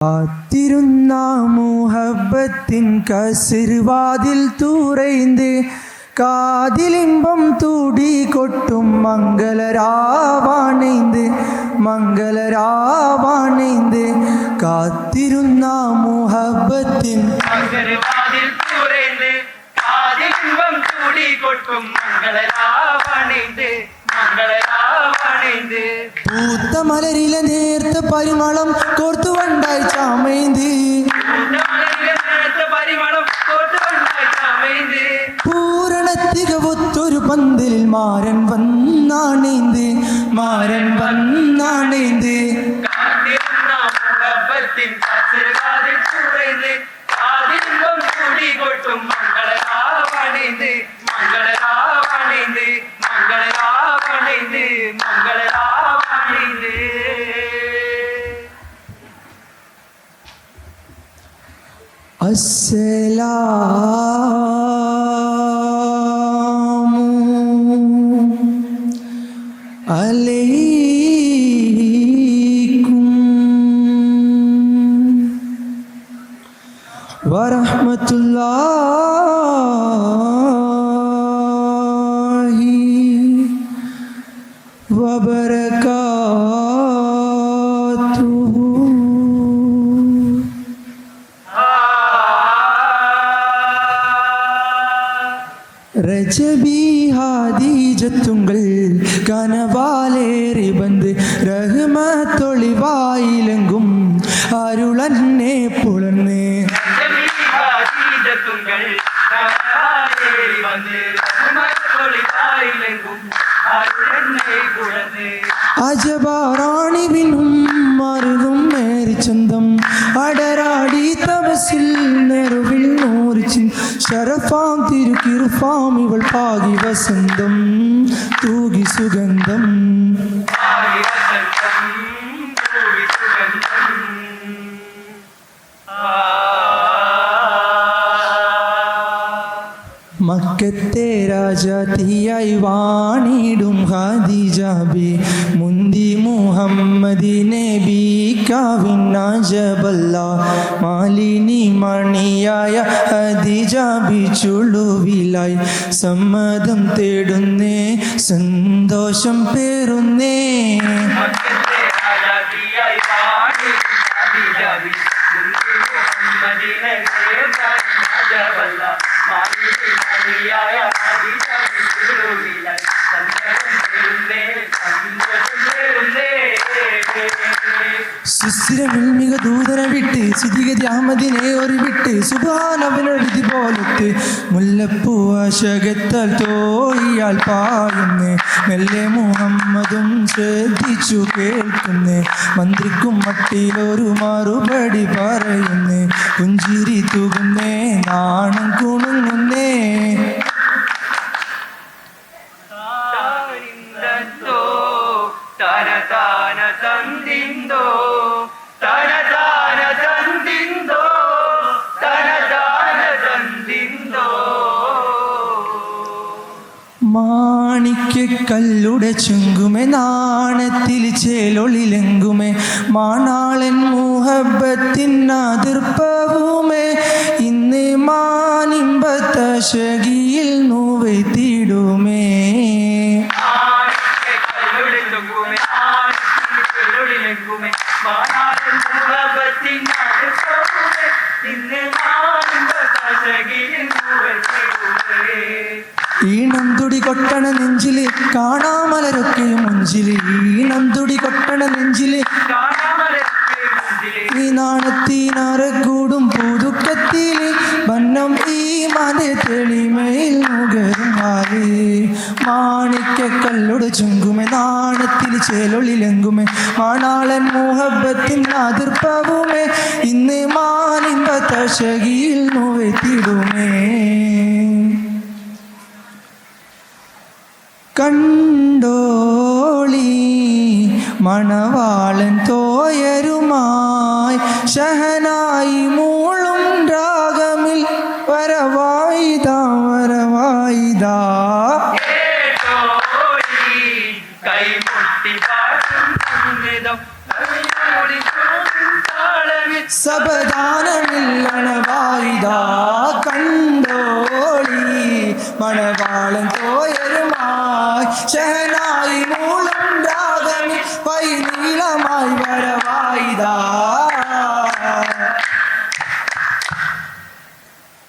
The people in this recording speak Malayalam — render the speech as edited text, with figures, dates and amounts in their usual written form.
കാത്തിരുന്ന മുഹബത്തിൻ കസിർവാതിൽ തുറൈந்து കാതിലിമ്പം തൂടി കൊട്ടും മംഗളരാവാണൈந்து കാത്തിരുന്ന മുഹബത്തിൻ കസിർവാതിൽ തുറൈந்து കാതിലിമ്പം തൂടി കൊട്ടും മംഗളരാവാണൈந்து പൂത്ത മലരിലെ നേർത്ത പരിമളം കോർത്തുവണ്ടായി ചാമൈந்து പൂരണത്തികവൊത്തൊരു പന്തലിൽ മാരൻ വന്നാണൈந்து അസ്സലാമു അലൈക്കും വറഹ്മത്തുള്ളാഹി വബറകാതുഹു. രജബി ഹാദിജത്തുങ്കൾ കനവാലേറി ബന്ദ് റഹ്മത്തൊളിവായിലെങ്കും അരുളന്നെ പുലർന്ന് അജബാറാണിവിനും മരുതും മേരിച്ചന്തം അടരാടി തപസിൽ നെറുവിൽ നൂറിച്ചിൻ ശരഫാം തിരുക്കിറുഫാം ഇവൾ പാകി വസന്തം തൂകി സുഗന്ധം മക്കത്തെ രാജാത്തിയായി വാണിടും ഖദീജബി മുന്തി മുഹമ്മദിനെ ബീക്കാവിന്നജബല്ല മാലിനി മണിയായ ഖദീജബി ചുളുവിലായി സമ്മതം തേടുന്നേ സന്തോഷം പേറുന്നേ. സുസ്ഥിരമിൽമിക ദൂതനെ വിട്ട് സ്ഥിതിഗതി അഹമ്മദിനെ ഒരു വിട്ട് സുബാനവനെഴുതി പോലത്ത് മുല്ലപ്പൂ അശകത്താൽ തോഴിയാൽ പായുന്നേ മെല്ലെ മുഹമ്മദും ശ്രദ്ധിച്ചു കേൾക്കുന്നേ മന്ത്രിക്കും മട്ടിലൊരു മറുപടി പറയുന്നേ പുഞ്ചിരി തൂകുന്നേ നാണം കുണുങ്ങുന്നേ. മാണിക്കല്ലുടെ ചുങ്കുമേ നാണത്തിൽ ചേലൊളിലെങ്കുമേ മാണാളൻ മുഹബത്തിൻ അതിർപ്പവുമേ ഇന്ന് മാനിമ്പത്തശകിയിൽ നൂവെത്തിടുമേ. ഈണം തുടി കൊട്ടണ നെഞ്ചില് കാണാമലരൊക്കെയും മുഞ്ചില് ഈണം തുടി കൊട്ടണ നെഞ്ചില് ഈ നാണത്തിനറക്കൂടും പുതുക്കത്തില് വന്നം ഈ മത തെളിമയിൽ നുകരുമാല് മാണിക്കല്ലുടെ ചുങ്കുമേ നാണത്തിൽ ചേലൊളിലെങ്കുമേ മാണാളൻ മുഹബത്തിൻ അതിർപ്പവുമേ ഇന്ന് മാനിമ്പത്തശകിയിൽ നോവെത്തിടുമേ. കണ്ടോളി മണവാളൻ തോയരുമായി ഷഹനായി മൂളും രാഗമിൽ വരവായിതാ സബദാനമില്ലണവായിതാ കണ്ടോളി മണവാളൻ തോയരുമായി ഷഹനായി മൂളും രാഗമി പൈനീളമായി വരവായിതാ